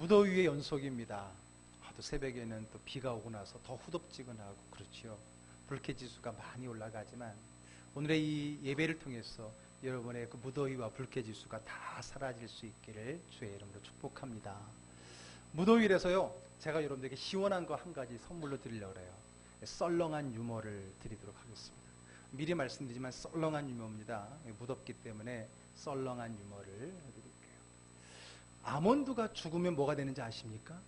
무더위의 연속입니다. 또 새벽에는 또 비가 오고 나서 더 후덥지근하고 그렇지요. 불쾌지수가 많이 올라가지만 오늘의 이 예배를 통해서 여러분의 그 무더위와 불쾌지수가 다 사라질 수 있기를 주의 이름으로 축복합니다. 무더위라서요, 제가 여러분들에게 시원한 거 한 가지 선물로 드리려고 해요. 썰렁한 유머를 드리도록 하겠습니다. 미리 말씀드리지만 썰렁한 유머입니다. 무덥기 때문에 썰렁한 유머를 드릴게요. 아몬드가 죽으면 뭐가 되는지 아십니까?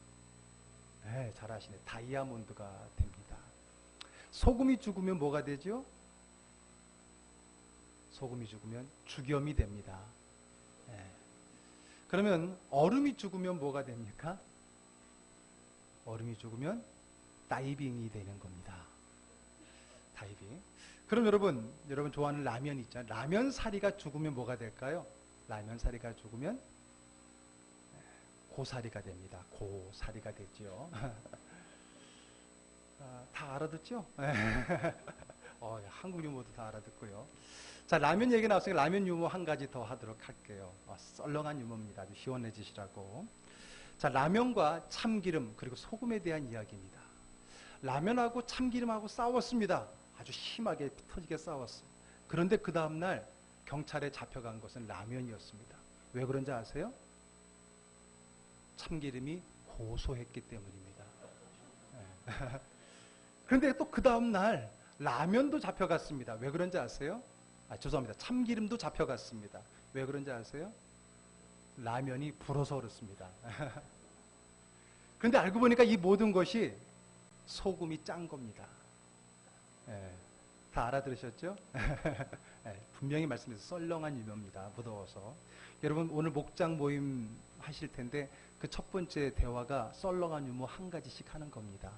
네, 잘 아시네. 다이아몬드가 됩니다. 소금이 죽으면 뭐가 되죠? 소금이 죽으면 죽염이 됩니다. 네. 그러면 얼음이 죽으면 뭐가 됩니까? 얼음이 죽으면 다이빙이 되는 겁니다. 다이빙. 그럼 여러분 좋아하는 라면 있잖아요. 라면 사리가 죽으면 뭐가 될까요? 라면 사리가 죽으면 고사리가 됩니다. 고사리가 되죠. 다 알아듣죠? 한국 유머도 다 알아듣고요. 자, 라면 얘기 나왔으니까 라면 유머 한 가지 더 하도록 할게요. 썰렁한 유머입니다. 아주 시원해지시라고. 자, 라면과 참기름 그리고 소금에 대한 이야기입니다. 라면하고 참기름하고 싸웠습니다. 아주 심하게 터지게 싸웠어요. 그런데 그 다음날 경찰에 잡혀간 것은 라면이었습니다. 왜 그런지 아세요? 참기름이 고소했기 때문입니다. 네. 그런데 또 그 다음날 라면도 잡혀갔습니다. 왜 그런지 아세요? 죄송합니다. 참기름도 잡혀갔습니다. 왜 그런지 아세요? 라면이 불어서 그렇습니다. 그런데 알고 보니까 이 모든 것이 소금이 짠 겁니다. 네. 다 알아들으셨죠? 네. 분명히 말씀드려서 썰렁한 유머입니다. 무더워서. 여러분 오늘 목장 모임 하실 텐데 그 첫 번째 대화가 썰렁한 유머 한 가지씩 하는 겁니다.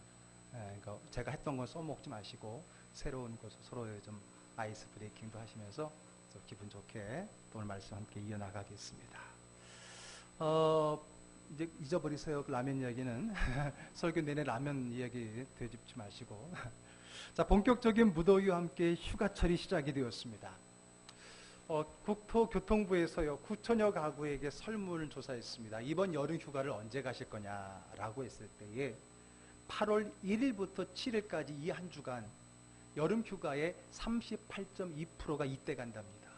그러니까 제가 했던 건 써먹지 마시고 새로운 것을 서로의 좀 아이스 브레이킹도 하시면서 기분 좋게 오늘 말씀 함께 이어나가겠습니다. 이제 잊어버리세요. 그 라면 이야기는. 설교 내내 라면 이야기 되짚지 마시고. 자, 본격적인 무더위와 함께 휴가철이 시작이 되었습니다. 국토교통부에서요 9천여 가구에게 설문을 조사했습니다. 이번 여름 휴가를 언제 가실 거냐라고 했을 때에 8월 1일부터 7일까지 이 한 주간 여름 휴가의 38.2%가 이때 간답니다.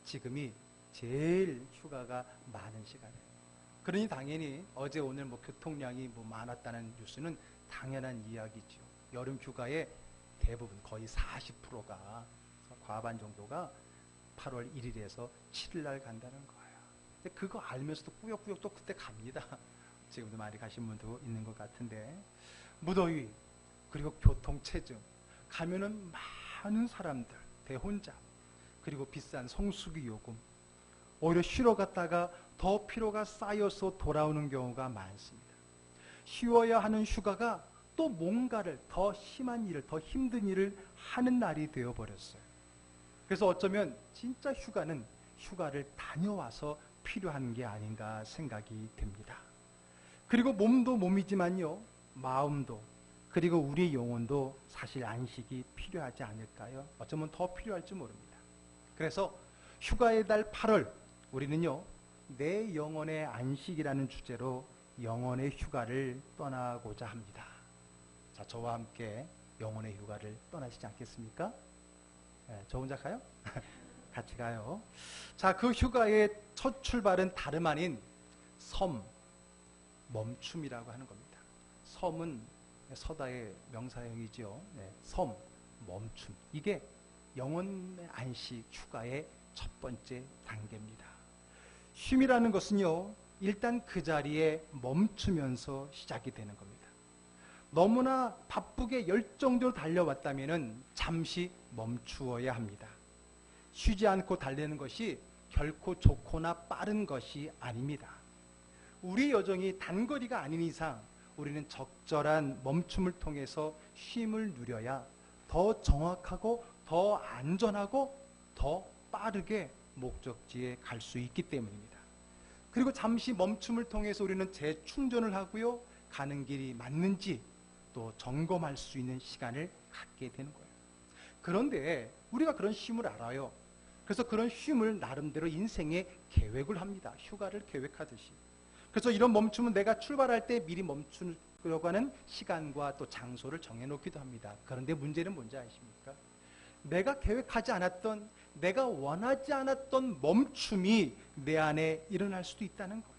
지금이 제일 휴가가 많은 시간이에요. 그러니 당연히 어제 오늘 교통량이 많았다는 뉴스는 당연한 이야기죠. 여름 휴가의 대부분 거의 40%가 과반 정도가 8월 1일에서 7일날 간다는 거예요. 근데 그거 알면서도 꾸역꾸역 또 그때 갑니다. 지금도 많이 가신 분도 있는 것 같은데 무더위 그리고 교통체증 가면은 많은 사람들 대혼자 그리고 비싼 성수기 요금 오히려 쉬러 갔다가 더 피로가 쌓여서 돌아오는 경우가 많습니다. 쉬어야 하는 휴가가 또 뭔가를 더 심한 일을 더 힘든 일을 하는 날이 되어버렸어요. 그래서 어쩌면 진짜 휴가는 휴가를 다녀와서 필요한 게 아닌가 생각이 됩니다. 그리고 몸도 몸이지만요 마음도 그리고 우리 영혼도 사실 안식이 필요하지 않을까요? 어쩌면 더 필요할지 모릅니다. 그래서 휴가의 달 8월 우리는요 내 영혼의 안식이라는 주제로 영혼의 휴가를 떠나고자 합니다. 자, 저와 함께 영혼의 휴가를 떠나시지 않겠습니까? 네, 저 혼자 가요? 같이 가요. 자, 그 휴가의 첫 출발은 다름 아닌 섬, 멈춤이라고 하는 겁니다. 섬은 서다의 명사형이죠. 네, 섬, 멈춤. 이게 영혼의 안식 휴가의 첫 번째 단계입니다. 쉼이라는 것은요, 일단 그 자리에 멈추면서 시작이 되는 겁니다. 너무나 바쁘게 열정적으로 달려왔다면 잠시 멈추어야 합니다. 쉬지 않고 달리는 것이 결코 좋거나 빠른 것이 아닙니다. 우리 여정이 단거리가 아닌 이상 우리는 적절한 멈춤을 통해서 쉼을 누려야 더 정확하고 더 안전하고 더 빠르게 목적지에 갈 수 있기 때문입니다. 그리고 잠시 멈춤을 통해서 우리는 재충전을 하고요. 가는 길이 맞는지 또 점검할 수 있는 시간을 갖게 되는 거예요. 그런데 우리가 그런 쉼을 알아요. 그래서 그런 쉼을 나름대로 인생의 계획을 합니다. 휴가를 계획하듯이. 그래서 이런 멈춤은 내가 출발할 때 미리 멈추려고 하는 시간과 또 장소를 정해놓기도 합니다. 그런데 문제는 뭔지 아십니까? 내가 계획하지 않았던, 내가 원하지 않았던 멈춤이 내 안에 일어날 수도 있다는 거예요.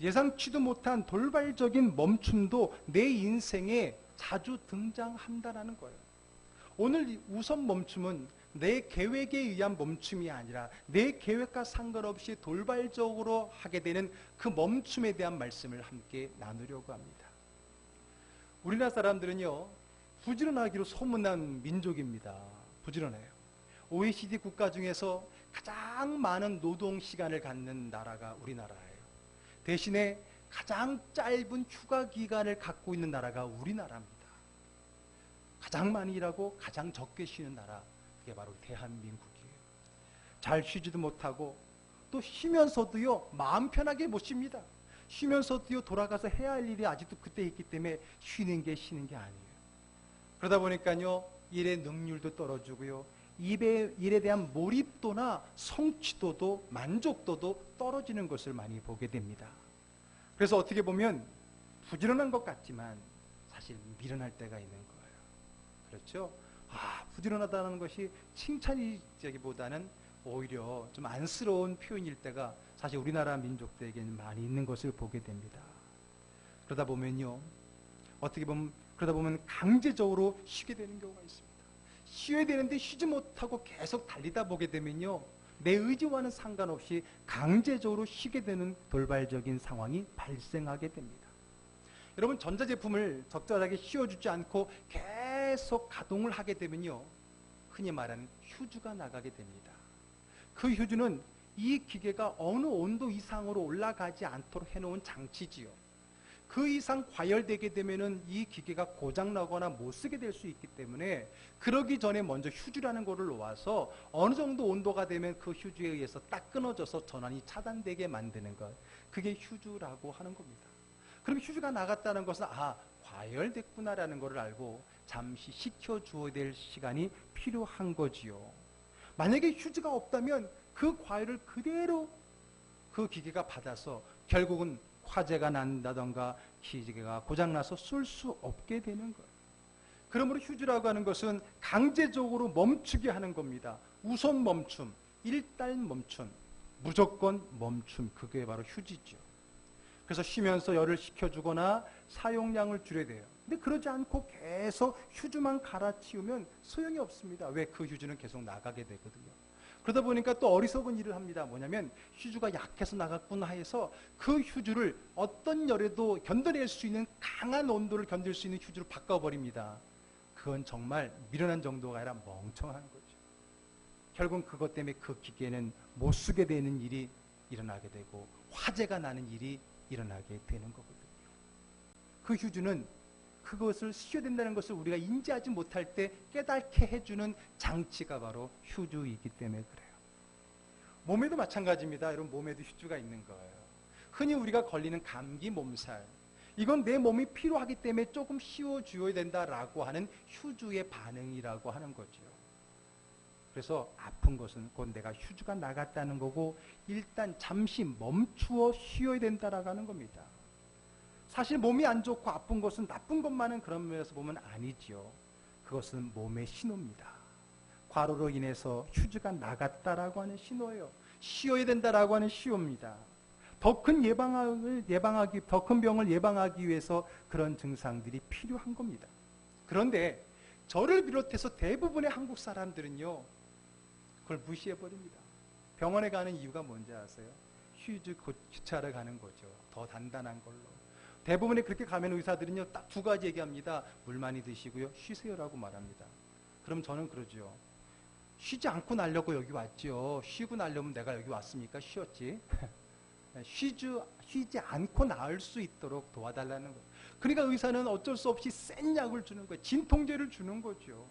예상치도 못한 돌발적인 멈춤도 내 인생에 자주 등장한다는 거예요. 오늘 우선 멈춤은 내 계획에 의한 멈춤이 아니라 내 계획과 상관없이 돌발적으로 하게 되는 그 멈춤에 대한 말씀을 함께 나누려고 합니다. 우리나라 사람들은요, 부지런하기로 소문난 민족입니다. 부지런해요. OECD 국가 중에서 가장 많은 노동 시간을 갖는 나라가 우리나라예요. 대신에 가장 짧은 휴가 기간을 갖고 있는 나라가 우리나라입니다. 가장 많이 일하고 가장 적게 쉬는 나라, 그게 바로 대한민국이에요. 잘 쉬지도 못하고 또 쉬면서도요, 마음 편하게 못 쉽니다. 쉬면서도요, 돌아가서 해야 할 일이 아직도 그때 있기 때문에 쉬는 게 아니에요. 그러다 보니까요, 일의 능률도 떨어지고요, 일에 대한 몰입도나 성취도도 만족도도 떨어지는 것을 많이 보게 됩니다. 그래서 어떻게 보면 부지런한 것 같지만 사실 미련할 때가 있는 거예요. 그렇죠? 부지런하다는 것이 칭찬이기보다는 오히려 좀 안쓰러운 표현일 때가 사실 우리나라 민족들에게는 많이 있는 것을 보게 됩니다. 그러다 보면 강제적으로 쉬게 되는 경우가 있습니다. 쉬어야 되는데 쉬지 못하고 계속 달리다 보게 되면요, 내 의지와는 상관없이 강제적으로 쉬게 되는 돌발적인 상황이 발생하게 됩니다. 여러분, 전자제품을 적절하게 씌워주지 않고 계속 가동을 하게 되면요, 흔히 말하는 휴주가 나가게 됩니다. 그 휴주는 이 기계가 어느 온도 이상으로 올라가지 않도록 해놓은 장치지요. 그 이상 과열되게 되면은 이 기계가 고장나거나 못 쓰게 될 수 있기 때문에 그러기 전에 먼저 휴주라는 거를 놓아서 어느 정도 온도가 되면 그 휴주에 의해서 딱 끊어져서 전원이 차단되게 만드는 것, 그게 휴주라고 하는 겁니다. 그럼 휴주가 나갔다는 것은 과열됐구나라는 것을 알고 잠시 식혀주어야 될 시간이 필요한 거지요. 만약에 휴지가 없다면 그 과열을 그대로 그 기계가 받아서 결국은 화재가 난다던가 기계가 고장나서 쓸 수 없게 되는 거예요. 그러므로 휴지라고 하는 것은 강제적으로 멈추게 하는 겁니다. 우선 멈춤, 일단 멈춤, 무조건 멈춤, 그게 바로 휴지죠. 그래서 쉬면서 열을 식혀주거나 사용량을 줄여야 돼요. 근데 그러지 않고 계속 휴주만 갈아치우면 소용이 없습니다. 왜? 그 휴주는 계속 나가게 되거든요. 그러다 보니까 또 어리석은 일을 합니다. 뭐냐면 휴주가 약해서 나갔구나 해서 그 휴주를 어떤 열에도 견뎌낼 수 있는 강한 온도를 견딜 수 있는 휴주로 바꿔버립니다. 그건 정말 미련한 정도가 아니라 멍청한 거죠. 결국은 그것 때문에 그 기계는 못 쓰게 되는 일이 일어나게 되고 화재가 나는 일이 일어나게 되는 거거든요. 그 휴주는 그것을 쉬어야 된다는 것을 우리가 인지하지 못할 때 깨닫게 해주는 장치가 바로 휴주이기 때문에 그래요. 몸에도 마찬가지입니다. 여러분, 몸에도 휴주가 있는 거예요. 흔히 우리가 걸리는 감기, 몸살, 이건 내 몸이 필요하기 때문에 조금 쉬어줘야 된다라고 하는 휴주의 반응이라고 하는 거죠. 그래서 아픈 것은 곧 내가 휴주가 나갔다는 거고 일단 잠시 멈추어 쉬어야 된다라고 하는 겁니다. 사실 몸이 안 좋고 아픈 것은 나쁜 것만은 그런 면에서 보면 아니지요. 그것은 몸의 신호입니다. 과로로 인해서 휴지가 나갔다라고 하는 신호예요. 쉬어야 된다라고 하는 신호입니다. 더 큰 병을 예방하기 위해서 그런 증상들이 필요한 겁니다. 그런데 저를 비롯해서 대부분의 한국 사람들은요, 그걸 무시해버립니다. 병원에 가는 이유가 뭔지 아세요? 휴지 교체하러 가는 거죠. 더 단단한 걸로. 대부분이 그렇게 가면 의사들은요, 딱 두 가지 얘기합니다. 물 많이 드시고요, 쉬세요라고 말합니다. 그럼 저는 그러죠. 쉬지 않고 나려고 여기 왔죠. 쉬고 나려면 내가 여기 왔으니까 쉬었지. 쉬지 않고 나을 수 있도록 도와달라는 거예요. 그러니까 의사는 어쩔 수 없이 센 약을 주는 거예요. 진통제를 주는 거죠.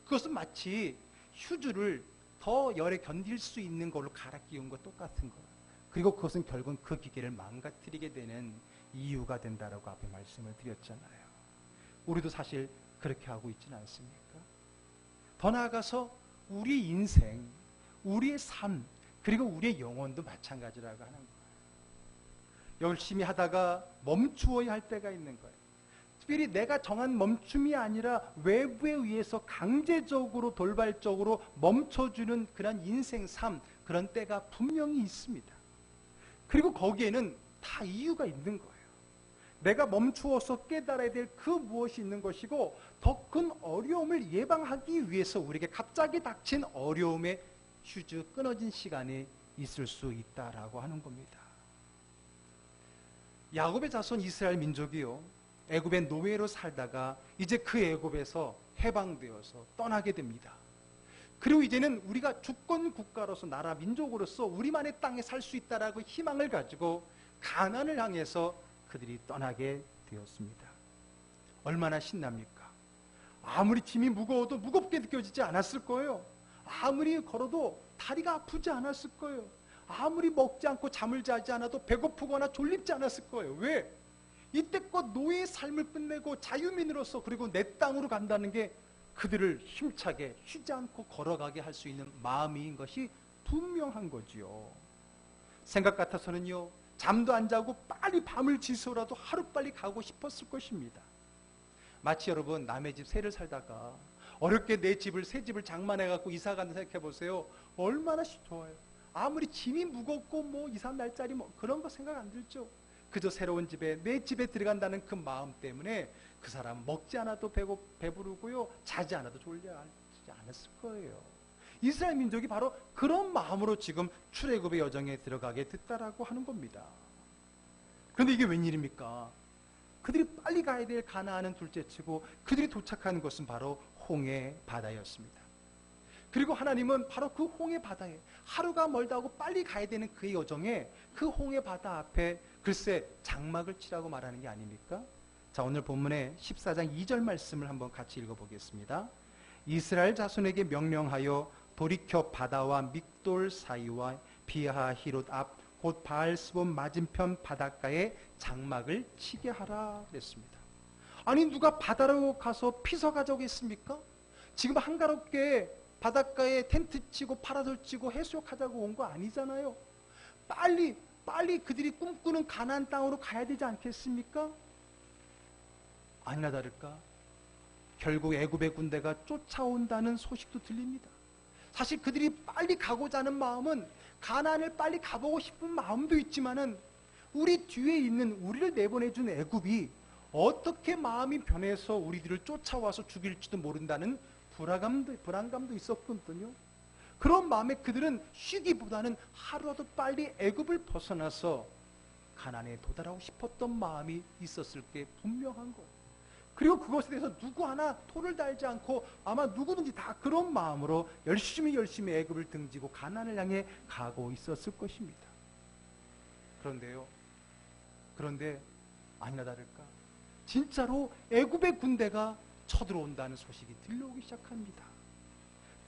그것은 마치 휴주를 더 열에 견딜 수 있는 걸로 갈아 끼운 것 똑같은 거예요. 그리고 그것은 결국은 그 기계를 망가뜨리게 되는 이유가 된다라고 앞에 말씀을 드렸잖아요. 우리도 사실 그렇게 하고 있지는 않습니까? 더 나아가서 우리 인생, 우리의 삶, 그리고 우리의 영혼도 마찬가지라고 하는 거예요. 열심히 하다가 멈추어야 할 때가 있는 거예요. 특별히 내가 정한 멈춤이 아니라 외부에 의해서 강제적으로 돌발적으로 멈춰주는 그런 인생 삶, 그런 때가 분명히 있습니다. 그리고 거기에는 다 이유가 있는 거예요. 내가 멈추어서 깨달아야 될 그 무엇이 있는 것이고, 더 큰 어려움을 예방하기 위해서 우리에게 갑자기 닥친 어려움의 휴즈 끊어진 시간이 있을 수 있다라고 하는 겁니다. 야곱의 자손 이스라엘 민족이요, 애굽의 노예로 살다가 이제 그 애굽에서 해방되어서 떠나게 됩니다. 그리고 이제는 우리가 주권 국가로서, 나라 민족으로서 우리만의 땅에 살 수 있다라고 희망을 가지고 가나안을 향해서 그들이 떠나게 되었습니다. 얼마나 신납니까? 아무리 짐이 무거워도 무겁게 느껴지지 않았을 거예요. 아무리 걸어도 다리가 아프지 않았을 거예요. 아무리 먹지 않고 잠을 자지 않아도 배고프거나 졸립지 않았을 거예요. 왜? 이때껏 노예의 삶을 끝내고 자유민으로서, 그리고 내 땅으로 간다는 게 그들을 힘차게 쉬지 않고 걸어가게 할 수 있는 마음인 것이 분명한 거지요. 생각 같아서는요, 잠도 안 자고 빨리 밤을 지새우라도 하루빨리 가고 싶었을 것입니다. 마치 여러분, 남의 집 새를 살다가 어렵게 내 집을, 새 집을 장만해갖고 이사 간다 생각해 보세요. 얼마나 좋아요. 아무리 짐이 무겁고 뭐 2, 3날짜리 뭐 그런 거 생각 안 들죠. 그저 새로운 집에, 내 집에 들어간다는 그 마음 때문에 그 사람 먹지 않아도 배부르고요, 자지 않아도 졸지 않았을 거예요. 이스라엘 민족이 바로 그런 마음으로 지금 출애굽의 여정에 들어가게 됐다라고 하는 겁니다. 그런데 이게 웬일입니까? 그들이 빨리 가야 될 가나안은 둘째치고 그들이 도착하는 곳은 바로 홍해 바다였습니다. 그리고 하나님은 바로 그 홍해 바다에, 하루가 멀다고 빨리 가야 되는 그 여정에 그 홍해 바다 앞에 글쎄 장막을 치라고 말하는 게 아닙니까? 자, 오늘 본문의 14장 2절 말씀을 한번 같이 읽어보겠습니다. 이스라엘 자손에게 명령하여 돌이켜 바다와 믹돌 사이와 비하히롯 앞 곧 바알스본 맞은편 바닷가에 장막을 치게 하라 그랬습니다. 아니, 누가 바다로 가서 피서 가져오겠습니까? 지금 한가롭게 바닷가에 텐트 치고 파라솔 치고 해수욕하자고 온 거 아니잖아요. 빨리 그들이 꿈꾸는 가나안 땅으로 가야 되지 않겠습니까? 아니나 다를까 결국 애굽의 군대가 쫓아온다는 소식도 들립니다. 사실 그들이 빨리 가고자 하는 마음은 가나안을 빨리 가보고 싶은 마음도 있지만은 우리 뒤에 있는, 우리를 내보내준 애굽이 어떻게 마음이 변해서 우리들을 쫓아와서 죽일지도 모른다는 불안감도 있었거든요. 그런 마음에 그들은 쉬기보다는 하루라도 빨리 애굽을 벗어나서 가나안에 도달하고 싶었던 마음이 있었을 게 분명한 거예요. 그리고 그것에 대해서 누구 하나 토를 달지 않고 아마 누구든지 다 그런 마음으로 열심히 애굽을 등지고 가나안을 향해 가고 있었을 것입니다. 그런데 아니나 다를까 진짜로 애굽의 군대가 쳐들어온다는 소식이 들려오기 시작합니다.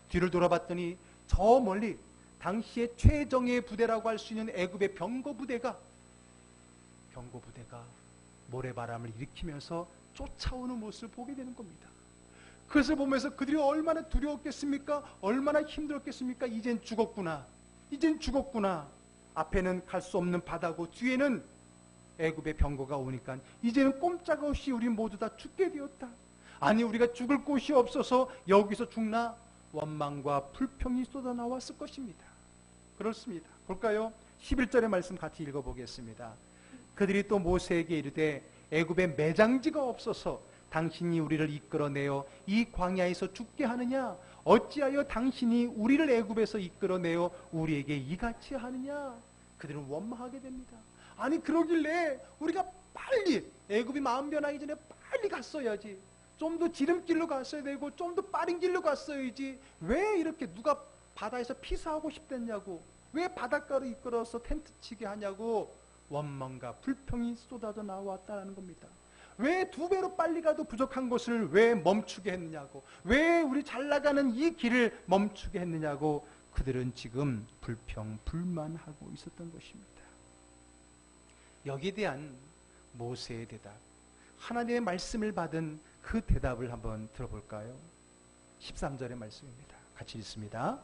뒤를 돌아봤더니 저 멀리 당시의 최정예 부대라고 할 수 있는 애굽의 병거 부대가 모래바람을 일으키면서 쫓아오는 모습을 보게 되는 겁니다. 그것을 보면서 그들이 얼마나 두려웠겠습니까? 얼마나 힘들었겠습니까? 이젠 죽었구나. 앞에는 갈 수 없는 바다고 뒤에는 애굽의 병거가 오니까 이제는 꼼짝없이 우리 모두 다 죽게 되었다. 아니, 우리가 죽을 곳이 없어서 여기서 죽나? 원망과 불평이 쏟아나왔을 것입니다. 그렇습니다. 볼까요? 11절의 말씀 같이 읽어보겠습니다. 그들이 또 모세에게 이르되 애굽에 매장지가 없어서 당신이 우리를 이끌어내어 이 광야에서 죽게 하느냐? 어찌하여 당신이 우리를 애굽에서 이끌어내어 우리에게 이같이 하느냐? 그들은 원망하게 됩니다. 아니, 그러길래 우리가 빨리 애굽이 마음 변하기 전에 빨리 갔어야지. 좀 더 지름길로 갔어야 되고 좀 더 빠른 길로 갔어야지. 왜 이렇게 누가 바다에서 피서하고 싶댔냐고, 왜 바닷가로 이끌어서 텐트 치게 하냐고 원망과 불평이 쏟아져 나왔다는 겁니다. 왜 2배로 빨리 가도 부족한 것을 왜 멈추게 했느냐고, 왜 우리 잘 나가는 이 길을 멈추게 했느냐고 그들은 지금 불평, 불만하고 있었던 것입니다. 여기에 대한 모세의 대답, 하나님의 말씀을 받은 그 대답을 한번 들어볼까요? 13절의 말씀입니다. 같이 읽습니다.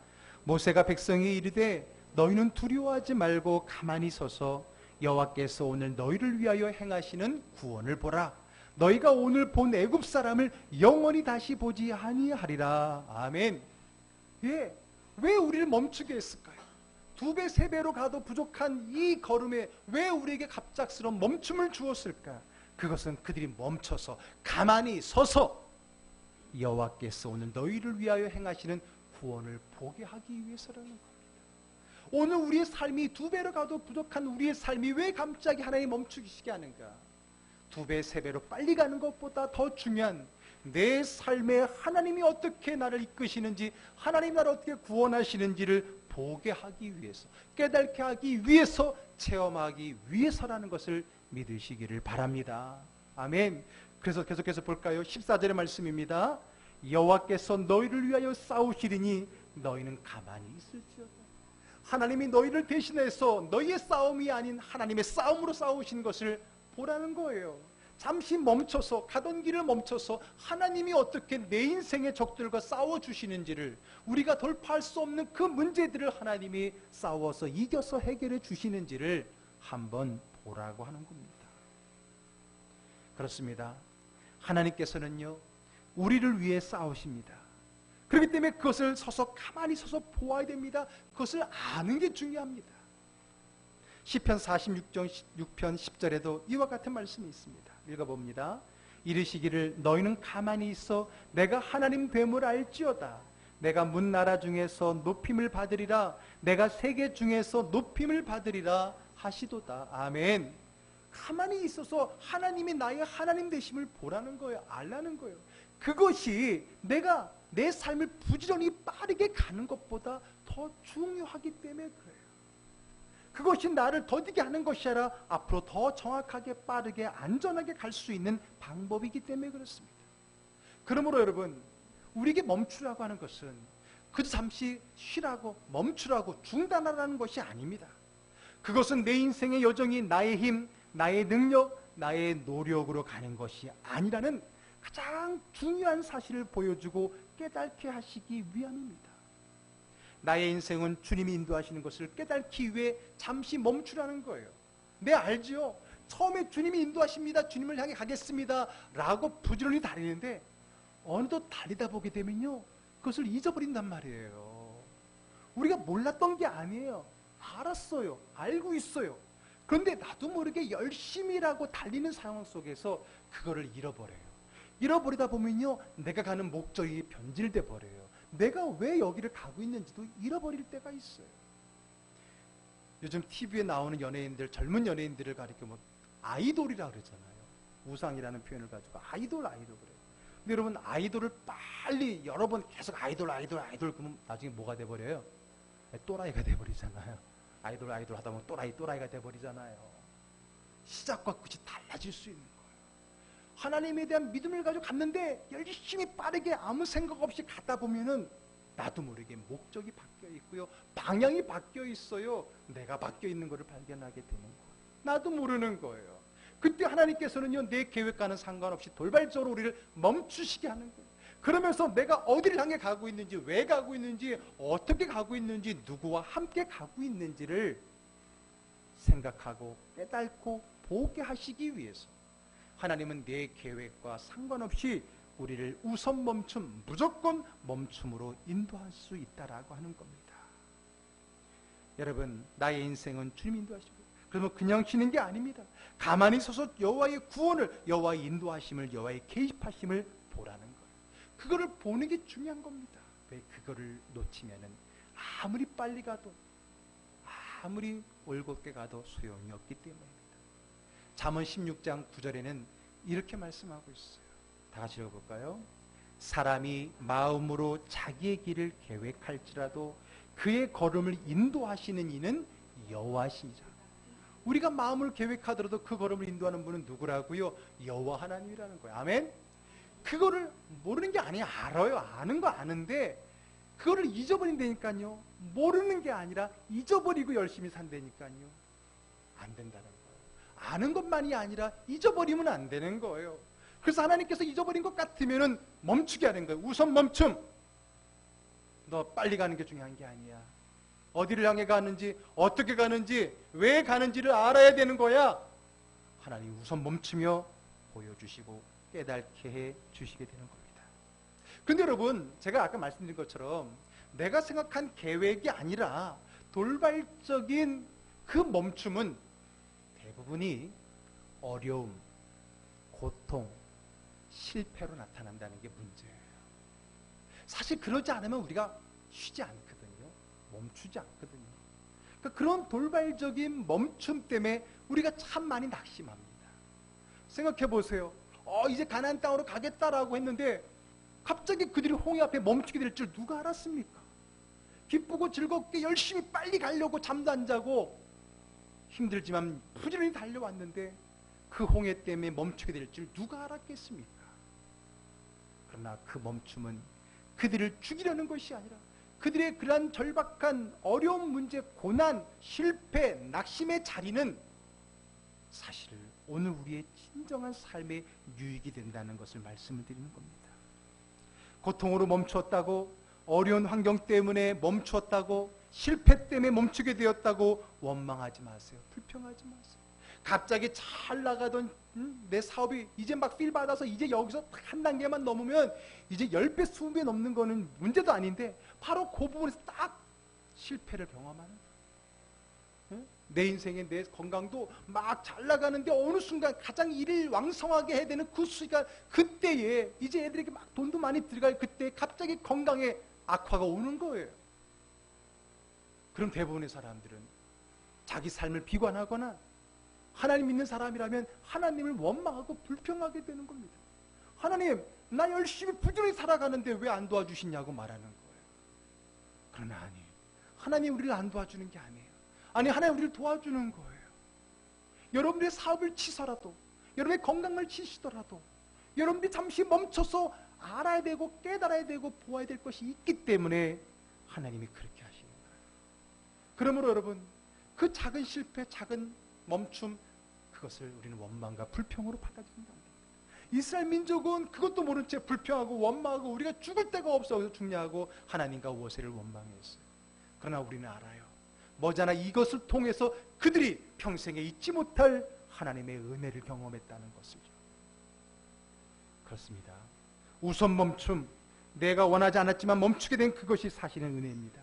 모세가 백성에게 이르되 너희는 두려워하지 말고 가만히 서서 여호와께서 오늘 너희를 위하여 행하시는 구원을 보라. 너희가 오늘 본 애굽 사람을 영원히 다시 보지 아니하리라. 아멘. 예, 왜 우리를 멈추게 했을까요? 2배, 3배로 가도 부족한 이 걸음에 왜 우리에게 갑작스러운 멈춤을 주었을까? 그것은 그들이 멈춰서 가만히 서서 여호와께서 오늘 너희를 위하여 행하시는 구원을 보게 하기 위해서라는 겁니다. 오늘 우리의 삶이 2배로 가도 부족한 우리의 삶이 왜 갑자기 하나님 멈추시게 하는가? 2배, 3배로 빨리 가는 것보다 더 중요한 내 삶에 하나님이 어떻게 나를 이끄시는지, 하나님 나를 어떻게 구원하시는지를 보게 하기 위해서, 깨닫게 하기 위해서, 체험하기 위해서라는 것을 믿으시기를 바랍니다. 아멘. 그래서 계속해서 볼까요? 14절의 말씀입니다. 여호와께서 너희를 위하여 싸우시리니 너희는 가만히 있을지어다. 하나님이 너희를 대신해서 너희의 싸움이 아닌 하나님의 싸움으로 싸우신 것을 보라는 거예요. 잠시 멈춰서, 가던 길을 멈춰서 하나님이 어떻게 내 인생의 적들과 싸워주시는지를, 우리가 돌파할 수 없는 그 문제들을 하나님이 싸워서 이겨서 해결해 주시는지를 한번 보라고 하는 겁니다. 그렇습니다. 하나님께서는요, 우리를 위해 싸우십니다. 그렇기 때문에 그것을 가만히 서서 보아야 됩니다. 그것을 아는 게 중요합니다. 시편 46편 10절에도 이와 같은 말씀이 있습니다. 읽어봅니다. 이르시기를 너희는 가만히 있어 내가 하나님 됨을 알지어다. 내가 문 나라 중에서 높임을 받으리라. 내가 세계 중에서 높임을 받으리라 하시도다. 아멘. 가만히 있어서 하나님이 나의 하나님 되심을 보라는 거예요. 알라는 거예요. 그것이 내가 내 삶을 부지런히 빠르게 가는 것보다 더 중요하기 때문에 그래요. 그것이 나를 더디게 하는 것이 아니라 앞으로 더 정확하게, 빠르게, 안전하게 갈 수 있는 방법이기 때문에 그렇습니다. 그러므로 여러분, 우리에게 멈추라고 하는 것은 그저 잠시 쉬라고, 멈추라고, 중단하라는 것이 아닙니다. 그것은 내 인생의 여정이 나의 힘, 나의 능력, 나의 노력으로 가는 것이 아니라는 가장 중요한 사실을 보여주고 깨닫게 하시기 위함입니다. 나의 인생은 주님이 인도하시는 것을 깨닫기 위해 잠시 멈추라는 거예요. 네, 알죠? 처음에 주님이 인도하십니다, 주님을 향해 가겠습니다 라고 부지런히 달리는데 어느덧 달리다 보게 되면요, 그것을 잊어버린단 말이에요. 우리가 몰랐던 게 아니에요. 알았어요. 알고 있어요. 그런데 나도 모르게 열심히라고 달리는 상황 속에서 그거를 잃어버려요. 잃어버리다 보면요, 내가 가는 목적이 변질돼 버려요. 내가 왜 여기를 가고 있는지도 잃어버릴 때가 있어요. 요즘 TV에 나오는 연예인들, 젊은 연예인들을 가리켜 뭐 아이돌이라고 그러잖아요. 우상이라는 표현을 가지고 아이돌 그래요. 근데 여러분, 아이돌을 빨리 여러 번 계속 아이돌 그러면 나중에 뭐가 돼버려요? 또라이가 돼버리잖아요. 아이돌 하다 보면 또라이가 돼버리잖아요. 시작과 끝이 달라질 수 있는 거예요. 하나님에 대한 믿음을 가지고 갔는데 열심히 빠르게 아무 생각 없이 가다 보면은 나도 모르게 목적이 바뀌어 있고요, 방향이 바뀌어 있어요. 내가 바뀌어 있는 것을 발견하게 되는 거예요. 나도 모르는 거예요. 그때 하나님께서는요, 내 계획과는 상관없이 돌발적으로 우리를 멈추시게 하는 거예요. 그러면서 내가 어디를 향해 가고 있는지, 왜 가고 있는지, 어떻게 가고 있는지, 누구와 함께 가고 있는지를 생각하고 깨닫고 보게 하시기 위해서 하나님은 내 계획과 상관없이 우리를 우선 멈춤, 무조건 멈춤으로 인도할 수 있다라고 하는 겁니다. 여러분, 나의 인생은 주님 인도하시고, 그러면 그냥 쉬는 게 아닙니다. 가만히 서서 여호와의 구원을, 여호와의 인도하심을, 여호와의 개입하심을 보라는 거예요. 그거를 보는 게 중요한 겁니다. 왜? 그거를 놓치면은 아무리 빨리 가도, 아무리 올곧게 가도 소용이 없기 때문입니다. 잠언 16장 9절에는 이렇게 말씀하고 있어요. 다 같이 읽어볼까요? 사람이 마음으로 자기의 길을 계획할지라도 그의 걸음을 인도하시는 이는 여호와시니라. 우리가 마음을 계획하더라도 그 걸음을 인도하는 분은 누구라고요? 여호와 하나님이라는 거예요. 아멘? 그거를 모르는 게 아니에요. 알아요. 아는 거 아는데 그거를 잊어버린다니까요. 모르는 게 아니라 잊어버리고 열심히 산다니까요. 안 된다는 거예요. 아는 것만이 아니라 잊어버리면 안 되는 거예요. 그래서 하나님께서 잊어버린 것 같으면은 멈추게 하는 거예요. 우선 멈춤. 너 빨리 가는 게 중요한 게 아니야. 어디를 향해 가는지, 어떻게 가는지, 왜 가는지를 알아야 되는 거야. 하나님 우선 멈추며 보여주시고 깨닫게 해 주시게 되는 겁니다. 근데 여러분, 제가 아까 말씀드린 것처럼 내가 생각한 계획이 아니라 돌발적인 그 멈춤은 대부분이 어려움, 고통, 실패로 나타난다는 게 문제예요. 사실 그러지 않으면 우리가 쉬지 않거든요. 멈추지 않거든요. 그러니까 그런 돌발적인 멈춤 때문에 우리가 참 많이 낙심합니다. 생각해 보세요. 이제 가나안 땅으로 가겠다라고 했는데 갑자기 그들이 홍해 앞에 멈추게 될 줄 누가 알았습니까? 기쁘고 즐겁게 열심히 빨리 가려고 잠도 안 자고 힘들지만 부지런히 달려왔는데 그 홍해 때문에 멈추게 될 줄 누가 알았겠습니까? 그러나 그 멈춤은 그들을 죽이려는 것이 아니라 그들의 그러한 절박한 어려운 문제, 고난, 실패, 낙심의 자리는 사실 오늘 우리의 진정한 삶의 유익이 된다는 것을 말씀을 드리는 겁니다. 고통으로 멈추었다고, 어려운 환경 때문에 멈추었다고, 실패 때문에 멈추게 되었다고 원망하지 마세요. 불평하지 마세요. 갑자기 잘 나가던 내 사업이 이제 막 필 받아서 이제 여기서 한 단계만 넘으면 이제 10배, 20배 넘는 거는 문제도 아닌데 바로 그 부분에서 딱 실패를 경험하는 거예요. 내 인생에 내 건강도 막 잘 나가는데 어느 순간 가장 일을 왕성하게 해야 되는 그 시간, 그때에 이제 애들에게 막 돈도 많이 들어갈 그때 갑자기 건강에 악화가 오는 거예요. 그럼 대부분의 사람들은 자기 삶을 비관하거나 하나님 믿는 사람이라면 하나님을 원망하고 불평하게 되는 겁니다. 하나님, 나 열심히 부지런히 살아가는데 왜 안 도와주시냐고 말하는 거예요. 그러나 아니, 하나님 우리를 안 도와주는 게 아니에요. 아니, 하나님 우리를 도와주는 거예요. 여러분들의 사업을 치서라도, 여러분의 건강을 치시더라도 여러분들이 잠시 멈춰서 알아야 되고 깨달아야 되고 보아야 될 것이 있기 때문에 하나님이 그렇게 하시는 거예요. 그러므로 여러분, 그 작은 실패, 작은 멈춤, 그것을 우리는 원망과 불평으로 받아들인다. 이스라엘 민족은 그것도 모른 채 불평하고 원망하고 우리가 죽을 데가 없어서 죽냐고 하나님과 모세를 원망했어요. 그러나 우리는 알아요. 머지않아 이것을 통해서 그들이 평생에 잊지 못할 하나님의 은혜를 경험했다는 것을. 그렇습니다. 우선 멈춤, 내가 원하지 않았지만 멈추게 된 그것이 사실은 은혜입니다.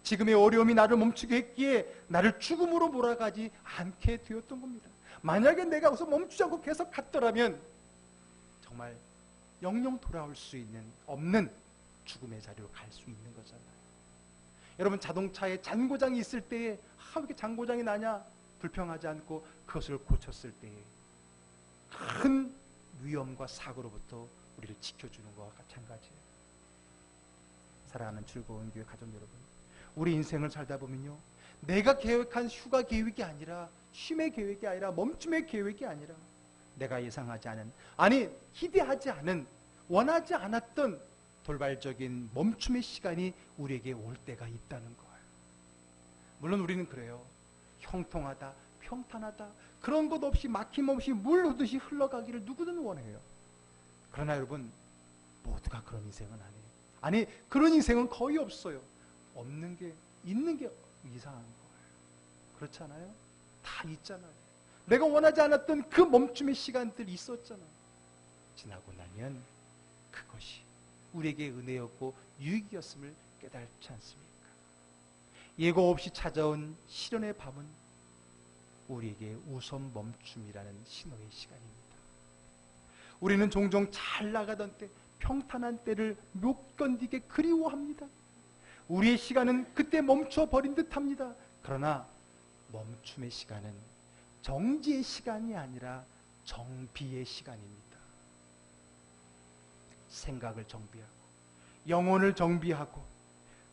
지금의 어려움이 나를 멈추게 했기에 나를 죽음으로 몰아가지 않게 되었던 겁니다. 만약에 내가 우선 멈추지 않고 계속 갔더라면 정말 영영 돌아올 수 없는 죽음의 자리로 갈 수 있는 거잖아요. 여러분, 자동차에 잔고장이 있을 때에 왜 이렇게 잔고장이 나냐 불평하지 않고 그것을 고쳤을 때에 큰 위험과 사고로부터 우리를 지켜주는 것과 마찬가지예요. 사랑하는 즐거운 교회 가족 여러분, 우리 인생을 살다 보면요, 내가 계획한 휴가 계획이 아니라, 쉼의 계획이 아니라, 멈춤의 계획이 아니라, 내가 예상하지 않은, 아니 기대하지 않은, 원하지 않았던 돌발적인 멈춤의 시간이 우리에게 올 때가 있다는 거예요. 물론 우리는 그래요. 형통하다, 평탄하다, 그런 것 없이 막힘없이 물 흐듯이 흘러가기를 누구든 원해요. 그러나 여러분, 모두가 그런 인생은 아니에요. 아니, 그런 인생은 거의 없어요. 없는 게, 있는 게 이상한 거예요. 그렇지 않아요? 다 있잖아요. 내가 원하지 않았던 그 멈춤의 시간들이 있었잖아요. 지나고 나면 그것이 우리에게 은혜였고 유익이었음을 깨달지 않습니까? 예고 없이 찾아온 시련의 밤은 우리에게 우선 멈춤이라는 신호의 시간입니다. 우리는 종종 잘 나가던 때, 평탄한 때를 못 견디게 그리워합니다. 우리의 시간은 그때 멈춰버린 듯합니다. 그러나 멈춤의 시간은 정지의 시간이 아니라 정비의 시간입니다. 생각을 정비하고, 영혼을 정비하고,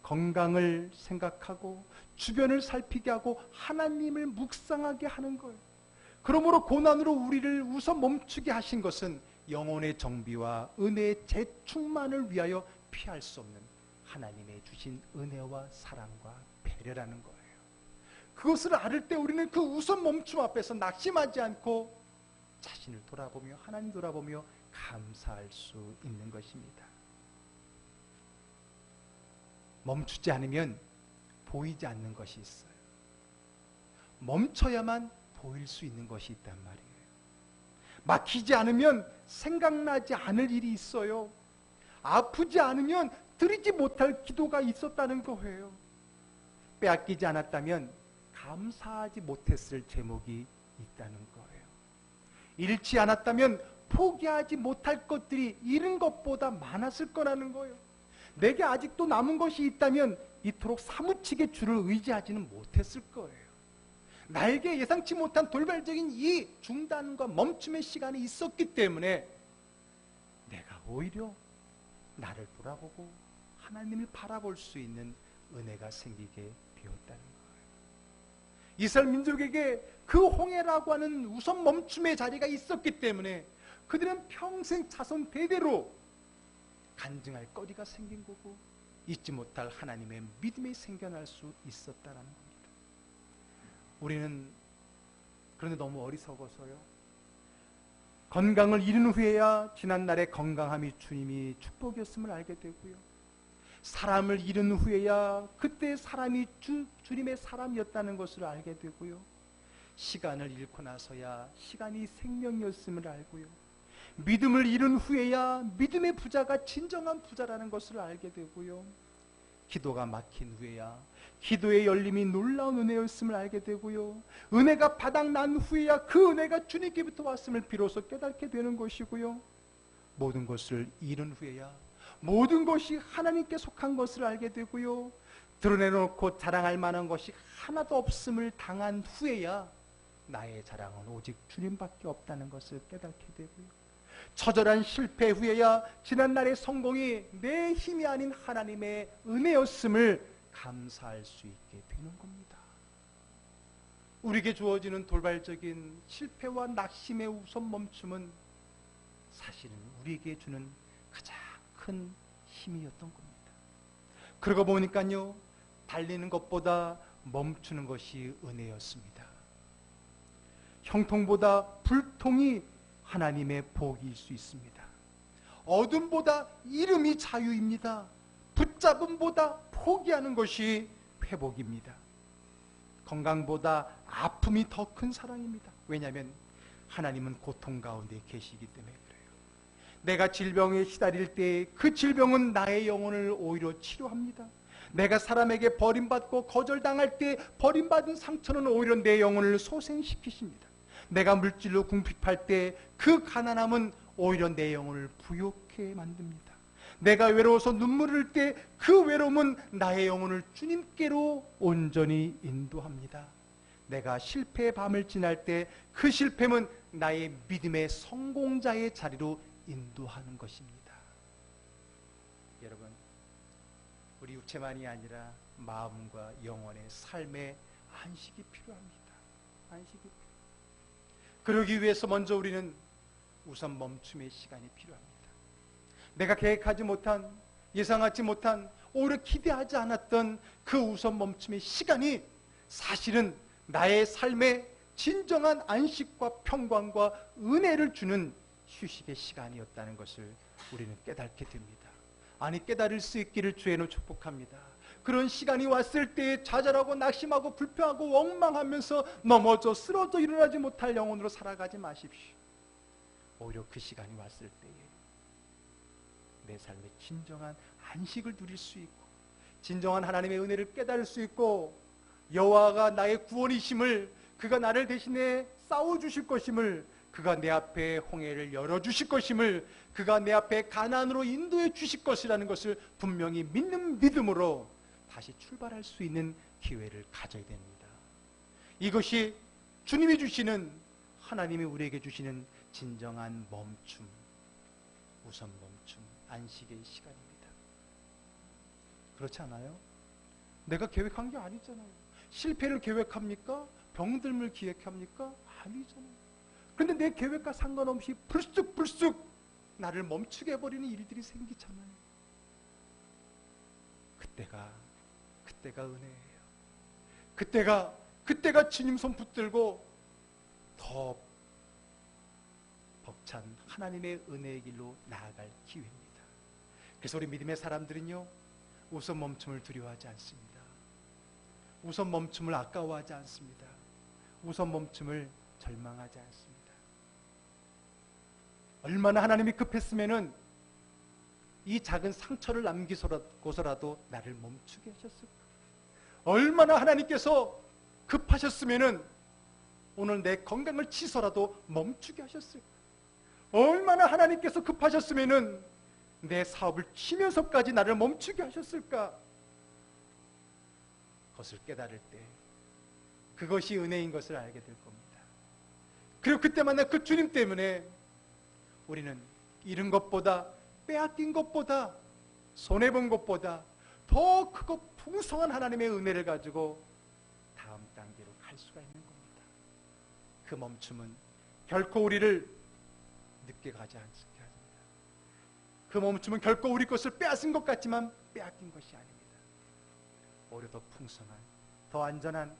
건강을 생각하고, 주변을 살피게 하고, 하나님을 묵상하게 하는 거예요. 그러므로 고난으로 우리를 우선 멈추게 하신 것은 영혼의 정비와 은혜의 재충만을 위하여 피할 수 없는 하나님의 주신 은혜와 사랑과 배려라는 거예요. 그것을 알을 때 우리는 그 우선 멈춤 앞에서 낙심하지 않고 자신을 돌아보며 하나님 돌아보며 감사할 수 있는 것입니다. 멈추지 않으면 보이지 않는 것이 있어요. 멈춰야만 보일 수 있는 것이 있단 말이에요. 막히지 않으면 생각나지 않을 일이 있어요. 아프지 않으면 드리지 못할 기도가 있었다는 거예요. 빼앗기지 않았다면 감사하지 못했을 제목이 있다는 거예요. 잃지 않았다면 포기하지 못할 것들이 잃은 것보다 많았을 거라는 거예요. 내게 아직도 남은 것이 있다면 이토록 사무치게 주를 의지하지는 못했을 거예요. 나에게 예상치 못한 돌발적인 이 중단과 멈춤의 시간이 있었기 때문에 내가 오히려 나를 돌아보고 하나님을 바라볼 수 있는 은혜가 생기게 되었다는 거예요. 이스라엘 민족에게 그 홍해라고 하는 우선 멈춤의 자리가 있었기 때문에 그들은 평생 자손 대대로 간증할 거리가 생긴 거고 잊지 못할 하나님의 믿음이 생겨날 수 있었다는 겁니다. 우리는 그런데 너무 어리석어서요. 건강을 잃은 후에야 지난날의 건강함이 주님이 축복이었음을 알게 되고요. 사람을 잃은 후에야 그때 사람이 주님의 사람이었다는 것을 알게 되고요. 시간을 잃고 나서야 시간이 생명이었음을 알고요. 믿음을 잃은 후에야 믿음의 부자가 진정한 부자라는 것을 알게 되고요. 기도가 막힌 후에야 기도의 열림이 놀라운 은혜였음을 알게 되고요. 은혜가 바닥난 후에야 그 은혜가 주님께부터 왔음을 비로소 깨닫게 되는 것이고요. 모든 것을 잃은 후에야 모든 것이 하나님께 속한 것을 알게 되고요. 드러내놓고 자랑할 만한 것이 하나도 없음을 당한 후에야 나의 자랑은 오직 주님밖에 없다는 것을 깨닫게 되고요. 처절한 실패 후에야 지난날의 성공이 내 힘이 아닌 하나님의 은혜였음을 감사할 수 있게 되는 겁니다. 우리에게 주어지는 돌발적인 실패와 낙심의 우선 멈춤은 사실은 우리에게 주는 가장 큰 힘이었던 겁니다. 그러고 보니까요, 달리는 것보다 멈추는 것이 은혜였습니다. 형통보다 불통이 하나님의 복일 수 있습니다. 어둠보다 이름이 자유입니다. 붙잡음보다 포기하는 것이 회복입니다. 건강보다 아픔이 더 큰 사랑입니다. 왜냐하면 하나님은 고통 가운데 계시기 때문에 그래요. 내가 질병에 시달릴 때 그 질병은 나의 영혼을 오히려 치료합니다. 내가 사람에게 버림받고 거절당할 때 버림받은 상처는 오히려 내 영혼을 소생시키십니다. 내가 물질로 궁핍할 때 그 가난함은 오히려 내 영혼을 부욕해 만듭니다. 내가 외로워서 눈물을 흘릴 때 그 외로움은 나의 영혼을 주님께로 온전히 인도합니다. 내가 실패의 밤을 지날 때 그 실패는 나의 믿음의 성공자의 자리로 인도하는 것입니다. 여러분, 우리 육체만이 아니라 마음과 영혼의 삶의 안식이 필요합니다. 안식이 필요합니다. 그러기 위해서 먼저 우리는 우선 멈춤의 시간이 필요합니다. 내가 계획하지 못한, 예상하지 못한, 오히려 기대하지 않았던 그 우선 멈춤의 시간이 사실은 나의 삶에 진정한 안식과 평강과 은혜를 주는 휴식의 시간이었다는 것을 우리는 깨닫게 됩니다. 아니, 깨달을 수 있기를 주의는 축복합니다. 그런 시간이 왔을 때 좌절하고 낙심하고 불평하고 원망하면서 넘어져 쓰러져 일어나지 못할 영혼으로 살아가지 마십시오. 오히려 그 시간이 왔을 때에 내 삶의 진정한 안식을 누릴 수 있고 진정한 하나님의 은혜를 깨달을 수 있고 여호와가 나의 구원이심을, 그가 나를 대신해 싸워주실 것임을, 그가 내 앞에 홍해를 열어주실 것임을, 그가 내 앞에 가나안으로 인도해 주실 것이라는 것을 분명히 믿는 믿음으로 다시 출발할 수 있는 기회를 가져야 됩니다. 이것이 주님이 주시는, 하나님이 우리에게 주시는 진정한 멈춤, 우선 멈춤, 안식의 시간입니다. 그렇지 않아요? 내가 계획한 게 아니잖아요. 실패를 계획합니까? 병들을 기획합니까? 아니잖아요. 그런데 내 계획과 상관없이 불쑥불쑥 나를 멈추게 해버리는 일들이 생기잖아요. 그때가 은혜예요. 그때가 주님 손 붙들고 더 벅찬 하나님의 은혜의 길로 나아갈 기회입니다. 그래서 우리 믿음의 사람들은요, 우선 멈춤을 두려워하지 않습니다. 우선 멈춤을 아까워하지 않습니다. 우선 멈춤을 절망하지 않습니다. 얼마나 하나님이 급했으면은 이 작은 상처를 남기고서라도 나를 멈추게 하셨을까? 얼마나 하나님께서 급하셨으면은 오늘 내 건강을 치서라도 멈추게 하셨을까? 얼마나 하나님께서 급하셨으면은 내 사업을 치면서까지 나를 멈추게 하셨을까? 그것을 깨달을 때 그것이 은혜인 것을 알게 될 겁니다. 그리고 그때 만난 그 주님 때문에 우리는 잃은 것보다, 빼앗긴 것보다, 손해본 것보다 더 크고 풍성한 하나님의 은혜를 가지고 다음 단계로 갈 수가 있는 겁니다. 그 멈춤은 결코 우리를 늦게 가지 않게 합니다. 그 멈춤은 결코 우리 것을 빼앗은 것 같지만 빼앗긴 것이 아닙니다. 오히려 더 풍성한, 더 안전한,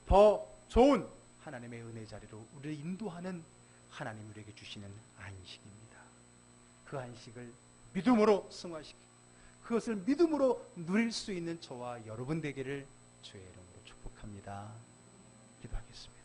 더 좋은 하나님의 은혜 자리로 우리를 인도하는 하나님 우리에게 주시는 안식입니다. 그 안식을 믿음으로 승화시키고 그것을 믿음으로 누릴 수 있는 저와 여러분 되기를 주의 이름으로 축복합니다. 기도하겠습니다.